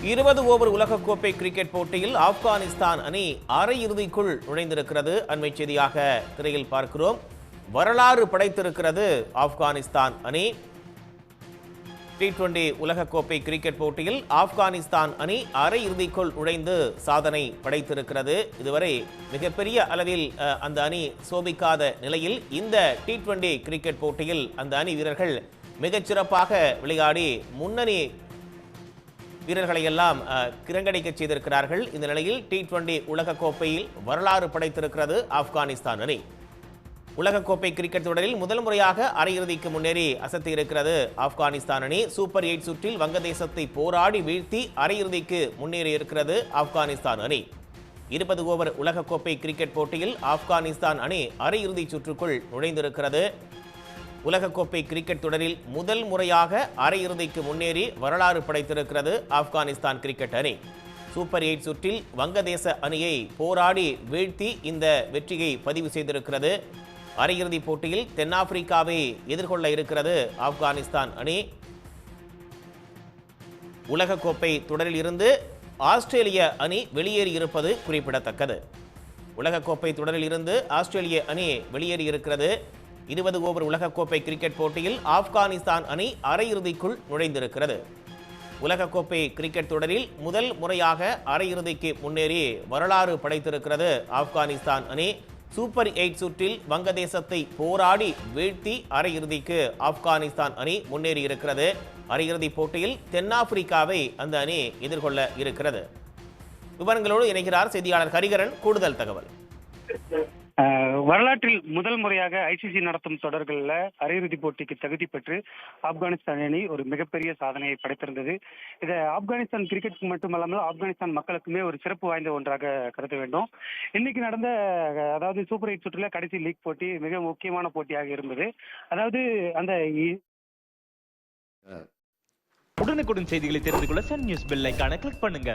20 over உலகக்கோப்பை cricket போட்டியில் ஆப்கானிஸ்தான் அணி அரையிறுதிக்குள் நுழைந்திருக்கிறது. அண்மை செய்தியாக திரையில் பார்க்கிறோம். வரலாறு படைத்திருக்கிறது ஆப்கானிஸ்தான் அணி. T20 உலகக்கோப்பை கிரிக்கெட் போட்டியில் ஆப்கானிஸ்தான் அணி அரையிறுதிக்குள் நுழைந்து சாதனை படைத்திருக்கிறது. இதுவரை மிகப்பெரிய அளவில் அந்த அணி சோபிக்காத நிலையில் இந்த T20 கிரிக்கெட் போட்டியில் அந்த அணி வீரர்கள் மிகச்சிறப்பாக விளையாடி முன்னணி வீரர்களை எல்லாம் கிரங்கடிக்க செய்திருக்கிறார்கள். இந்த நிலையில் T20 உலகக்கோப்பையில் வரலாறு படைத்திருக்கிறது ஆப்கானிஸ்தான் அணி. உலகக்கோப்பை கிரிக்கெட் தொடரில் முதல் முறையாக அரையிறுதிக்கு முன்னேறி அசத்தி இருக்கிறது ஆப்கானிஸ்தான் அணி. சூப்பர் 8 சுற்றில் வங்கதேசத்தை போராடி வீழ்த்தி அரையிறுதிக்கு முன்னேறி இருக்கிறது ஆப்கானிஸ்தான் அணி. 20 ஓவர் உலகக்கோப்பை கிரிக்கெட் போட்டியில் ஆப்கானிஸ்தான் அணி அரையிறுதி சுற்றுக்குள் நுழைந்திருக்கிறது. உலகக்கோப்பை கிரிக்கெட் தொடரில் முதல் முறையாக அரையிறுதிக்கு முன்னேறி வரலாறு படைத்திருக்கிறது ஆப்கானிஸ்தான் கிரிக்கெட் அணி. சூப்பர் 8 சுற்றில் வங்கதேச அணியை போராடி வீழ்த்தி இந்த வெற்றியை பதிவு செய்திருக்கிறது. அரையிறுதி போட்டியில் தென்னாப்பிரிக்காவை எதிர்கொள்ள இருக்கிறது ஆப்கானிஸ்தான் அணி. உலகக்கோப்பை தொடரில் இருந்து ஆஸ்திரேலிய அணி வெளியேறி இருப்பது குறிப்பிடத்தக்கது. உலகக்கோப்பை தொடரில் இருந்து ஆஸ்திரேலிய அணி வெளியேறி இருக்கிறது. 20 ஓவர் உலகக்கோப்பை கிரிக்கெட் போட்டியில் ஆப்கானிஸ்தான் அணி அரையிறுதிக்குள் நுழைந்திருக்கிறது. உலகக்கோப்பை கிரிக்கெட் தொடரில் முதல் முறையாக அரையிறுதிக்கு முன்னேறி வரலாறு படைத்திருக்கிறது ஆப்கானிஸ்தான் அணி. சூப்பர் 8 சுற்றில் வங்கதேசத்தை போராடி வீழ்த்தி அரையிறுதிக்கு ஆப்கானிஸ்தான் அணி முன்னேறி இருக்கிறது. அரையிறுதி போட்டியில் தென்னாப்பிரிக்காவை அந்த அணி எதிர்கொள்ள இருக்கிறது. விவரங்களோடு இணைகிறார் செய்தியாளர் ஹரிகரன். கூடுதல் தகவல். வரலாற்றில் முதல் முறையாக ஐசிசி நடத்தும் தொடர்களில் அரையிறுதி போட்டிக்கு தகுதி பெற்று ஆப்கானிஸ்தான் அணி ஒரு மிகப்பெரிய சாதனையை படைத்திருந்தது. இதை ஆப்கானிஸ்தான் கிரிக்கெட் மட்டுமல்லாமல் ஆப்கானிஸ்தான் மக்களுக்குமே ஒரு சிறப்பு வாய்ந்த ஒன்றாக கருத வேண்டும். இன்னைக்கு நடந்த அதாவது சூப்பர் 8 சுற்றுல கடைசி லீக் போட்டி மிக முக்கியமான போட்டியாக இருந்தது. அதாவது அந்த உடனுக்குடன் செய்திகளை தெரிந்து கொள்ள சன் நியூஸ் பெல் ஐகானை கிளிக் பண்ணுங்க.